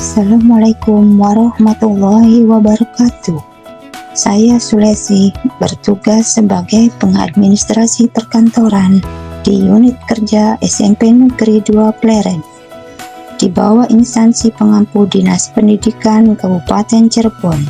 Assalamualaikum warahmatullahi wabarakatuh. Saya Sulesi, bertugas sebagai pengadministrasi perkantoran di unit kerja SMP Negeri 2 Pleret, di bawah instansi pengampu Dinas Pendidikan Kabupaten Cirebon.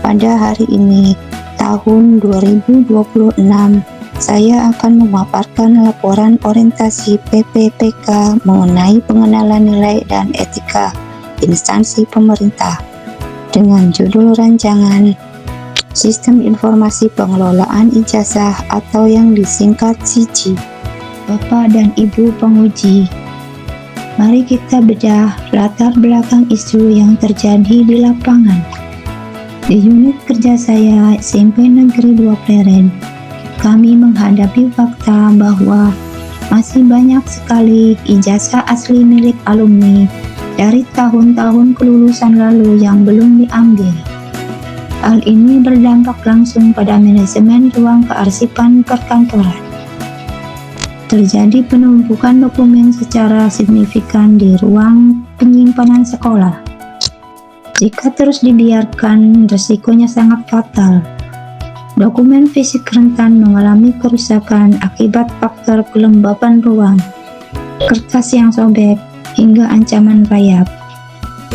Pada hari ini, tahun 2026, saya akan memaparkan laporan orientasi PPPK mengenai pengenalan nilai dan etika instansi pemerintah dengan judul rancangan Sistem Informasi Pengelolaan Ijazah atau yang disingkat SIJI. Bapak dan Ibu penguji, mari kita bedah latar belakang isu yang terjadi di lapangan. Di unit kerja saya SMP Negeri 2 Pleret, kami menghadapi fakta bahwa masih banyak sekali ijazah asli milik alumni dari tahun-tahun kelulusan lalu yang belum diambil. Hal ini berdampak langsung pada manajemen ruang kearsipan perkantoran. Terjadi penumpukan dokumen secara signifikan di ruang penyimpanan sekolah. Jika terus dibiarkan, risikonya sangat fatal. Dokumen fisik rentan mengalami kerusakan akibat faktor kelembapan ruang, kertas yang sobek, hingga ancaman rayap.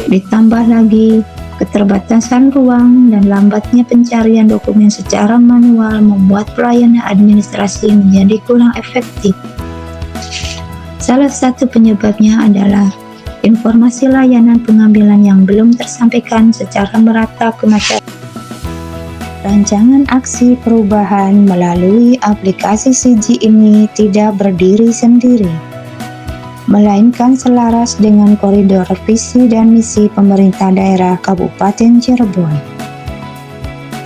Ditambah lagi, keterbatasan ruang dan lambatnya pencarian dokumen secara manual membuat pelayanan administrasi menjadi kurang efektif. Salah satu penyebabnya adalah informasi layanan pengambilan yang belum tersampaikan secara merata ke masyarakat. Rancangan aksi perubahan melalui aplikasi SIJI ini tidak berdiri sendiri, melainkan selaras dengan koridor visi dan misi pemerintah daerah Kabupaten Cirebon.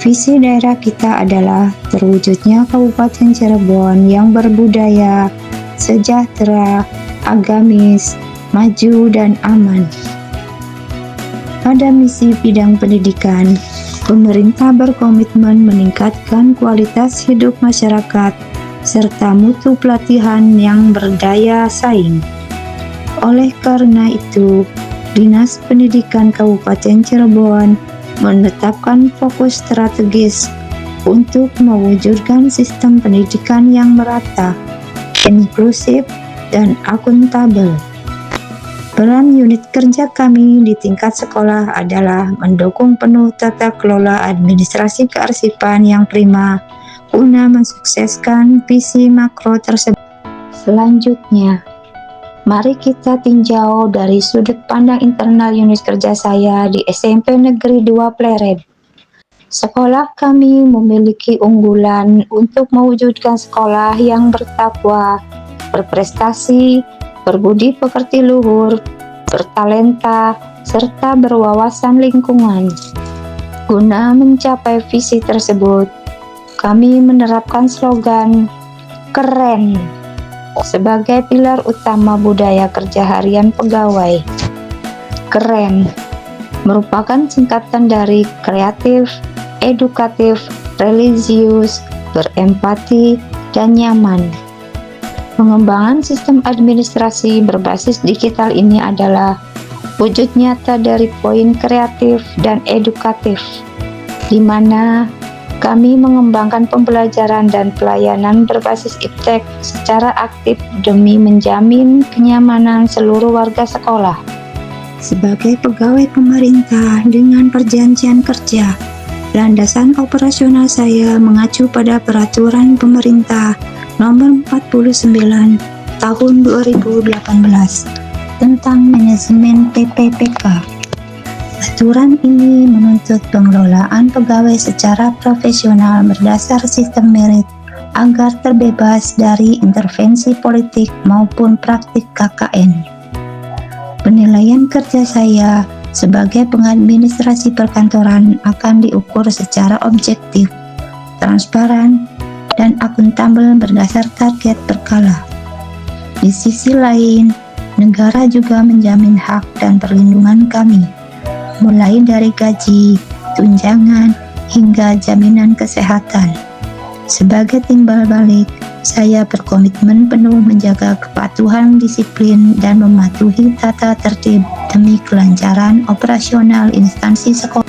Visi daerah kita adalah terwujudnya Kabupaten Cirebon yang berbudaya, sejahtera, agamis, maju, dan aman. Pada misi bidang pendidikan, pemerintah berkomitmen meningkatkan kualitas hidup masyarakat serta mutu pelatihan yang berdaya saing. Oleh karena itu, Dinas Pendidikan Kabupaten Cirebon menetapkan fokus strategis untuk mewujudkan sistem pendidikan yang merata, inklusif, dan akuntabel. Peran unit kerja kami di tingkat sekolah adalah mendukung penuh tata kelola administrasi kearsipan yang prima guna mensukseskan visi makro tersebut. Selanjutnya, mari kita tinjau dari sudut pandang internal unit kerja saya di SMP Negeri 2 Pleret. Sekolah kami memiliki unggulan untuk mewujudkan sekolah yang bertakwa, berprestasi, berbudi pekerti luhur, bertalenta, serta berwawasan lingkungan. Guna mencapai visi tersebut, kami menerapkan slogan "Keren" sebagai pilar utama budaya kerja harian pegawai. Keren merupakan singkatan dari kreatif, edukatif, religius, berempati, dan nyaman. Pengembangan sistem administrasi berbasis digital ini adalah wujud nyata dari poin kreatif dan edukatif, di mana kami mengembangkan pembelajaran dan pelayanan berbasis iptek secara aktif demi menjamin kenyamanan seluruh warga sekolah. Sebagai pegawai pemerintah dengan perjanjian kerja, landasan operasional saya mengacu pada Peraturan Pemerintah Nomor 49 Tahun 2018 tentang manajemen PPPK. Aturan ini menuntut pengelolaan pegawai secara profesional berdasar sistem merit agar terbebas dari intervensi politik maupun praktik KKN. Penilaian kerja saya sebagai pengadministrasi perkantoran akan diukur secara objektif, transparan, dan akuntabel berdasar target berkala. Di sisi lain, negara juga menjamin hak dan perlindungan kami, mulai dari gaji, tunjangan, hingga jaminan kesehatan. Sebagai timbal balik, Saya berkomitmen penuh menjaga kepatuhan disiplin dan mematuhi tata tertib demi kelancaran operasional instansi sekolah.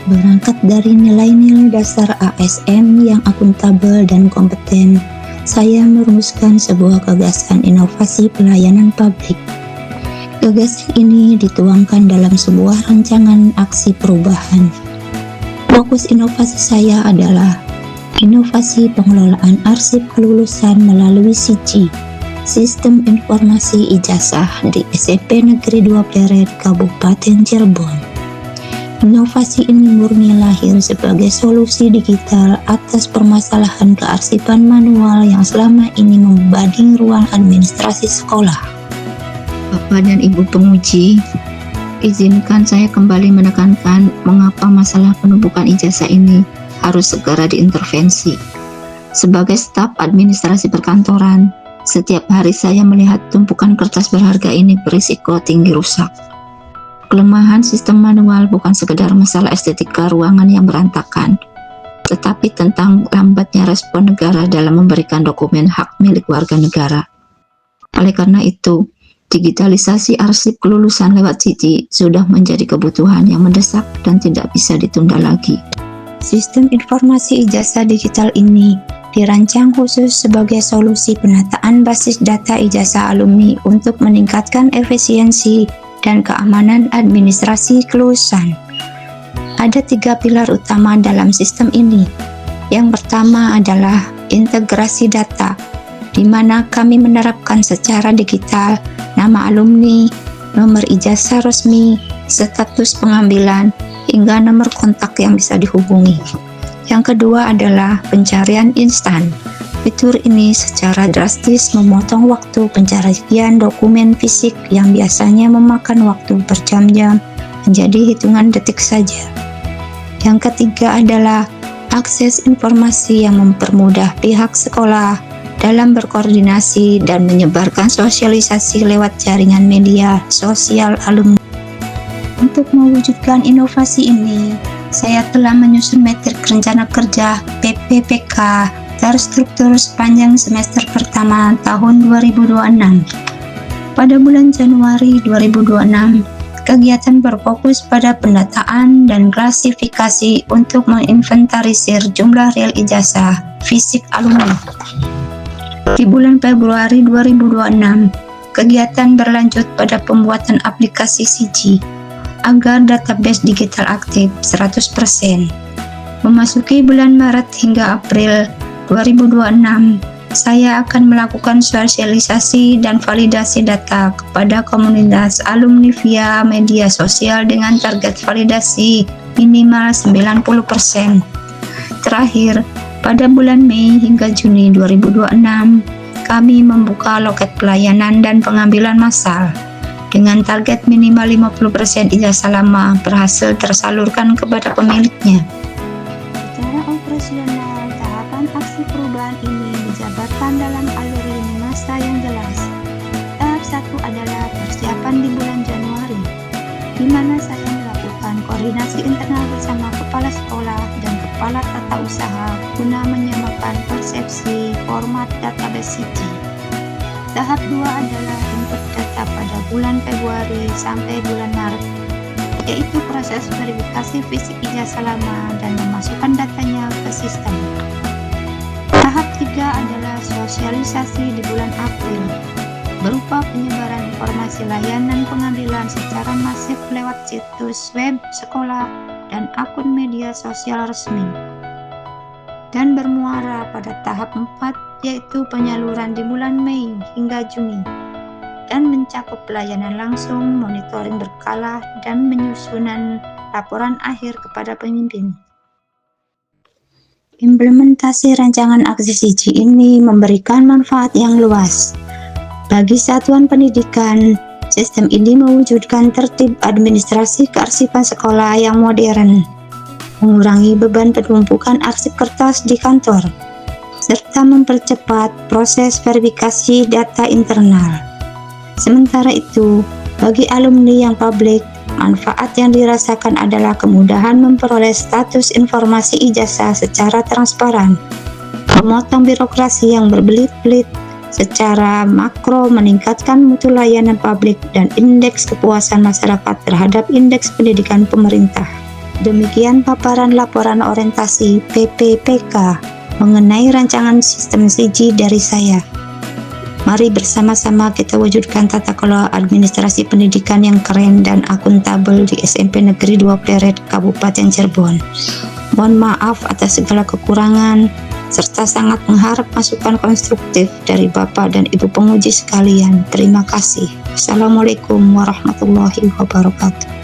Berangkat dari nilai-nilai dasar ASN yang akuntabel dan kompeten, saya merumuskan sebuah gagasan inovasi pelayanan publik. Gagasan ini dituangkan dalam sebuah rancangan aksi perubahan. Fokus inovasi saya adalah inovasi pengelolaan arsip kelulusan melalui SIJI, Sistem Informasi Ijazah di SMP Negeri 2 Pleret, Kabupaten Cirebon. Inovasi ini murni lahir sebagai solusi digital atas permasalahan kearsipan manual yang selama ini membebani ruang administrasi sekolah. Bapak dan Ibu penguji, izinkan saya kembali menekankan mengapa masalah penumpukan ijazah ini harus segera diintervensi. Sebagai staf administrasi perkantoran, setiap hari saya melihat tumpukan kertas berharga ini berisiko tinggi rusak. Kelemahan sistem manual bukan sekedar masalah estetika ruangan yang berantakan, tetapi tentang lambatnya respon negara dalam memberikan dokumen hak milik warga negara. Oleh karena itu, digitalisasi arsip kelulusan lewat SIJI sudah menjadi kebutuhan yang mendesak dan tidak bisa ditunda lagi. Sistem informasi ijazah digital ini dirancang khusus sebagai solusi penataan basis data ijazah alumni untuk meningkatkan efisiensi dan keamanan administrasi kelulusan. Ada 3 pilar utama dalam sistem ini. Yang pertama adalah integrasi data, di mana kami menerapkan secara digital nama alumni, nomor ijazah resmi, status pengambilan, hingga nomor kontak yang bisa dihubungi. Yang kedua adalah pencarian instan. Fitur ini secara drastis memotong waktu pencarian dokumen fisik yang biasanya memakan waktu berjam-jam menjadi hitungan detik saja. Yang ketiga adalah akses informasi yang mempermudah pihak sekolah dalam berkoordinasi dan menyebarkan sosialisasi lewat jaringan media sosial alumni. Untuk mewujudkan inovasi ini, saya telah menyusun metrik rencana kerja PPPK terstruktur sepanjang semester pertama tahun 2026. Pada bulan Januari 2026, kegiatan berfokus pada pendataan dan klasifikasi untuk menginventarisir jumlah real ijazah fisik alumni. Di bulan Februari 2026, kegiatan berlanjut pada pembuatan aplikasi SIJI agar database digital aktif 100%. Memasuki bulan Maret hingga April 2026, saya akan melakukan sosialisasi dan validasi data kepada komunitas alumni via media sosial dengan target validasi minimal 90%. Terakhir, pada bulan Mei hingga Juni 2026, kami membuka loket pelayanan dan pengambilan massal dengan target minimal 50% ijazah lama berhasil tersalurkan kepada pemiliknya. Secara operasional, tahapan aksi perubahan ini dijabarkan dalam alur lini masa yang jelas. Tahap 1 adalah persiapan di bulan Januari, di mana saya melakukan koordinasi internal bersama kepala sekolah dan kepala tata usaha guna menyamakan persepsi format database SIJI. Tahap 2 adalah input data pada bulan Februari sampai bulan Maret, yaitu proses verifikasi fisik ijazah lama dan memasukkan datanya ke sistem. Tahap 3 adalah sosialisasi di bulan April, berupa penyebaran informasi layanan pengambilan secara masif lewat situs web sekolah dan akun media sosial resmi. Dan bermuara pada tahap 4, yaitu penyaluran di bulan Mei hingga Juni, dan mencakup pelayanan langsung, monitoring berkala, dan menyusunan laporan akhir kepada pemimpin. Implementasi rancangan aksi SIJI ini memberikan manfaat yang luas. Bagi satuan pendidikan, sistem ini mewujudkan tertib administrasi kearsipan sekolah yang modern, mengurangi beban penumpukan arsip kertas di kantor, serta mempercepat proses verifikasi data internal. Sementara itu, bagi alumni yang publik, manfaat yang dirasakan adalah kemudahan memperoleh status informasi ijazah secara transparan, memotong birokrasi yang berbelit-belit, secara makro meningkatkan mutu layanan publik dan indeks kepuasan masyarakat terhadap indeks pendidikan pemerintah. Demikian paparan laporan orientasi PPPK mengenai rancangan sistem CG dari saya. Mari bersama-sama kita wujudkan tata kelola administrasi pendidikan yang keren dan akuntabel di SMP Negeri 2 Pleret, Kabupaten Cirebon. Mohon maaf atas segala kekurangan, serta sangat mengharap masukan konstruktif dari Bapak dan Ibu penguji sekalian. Terima kasih. Assalamualaikum warahmatullahi wabarakatuh.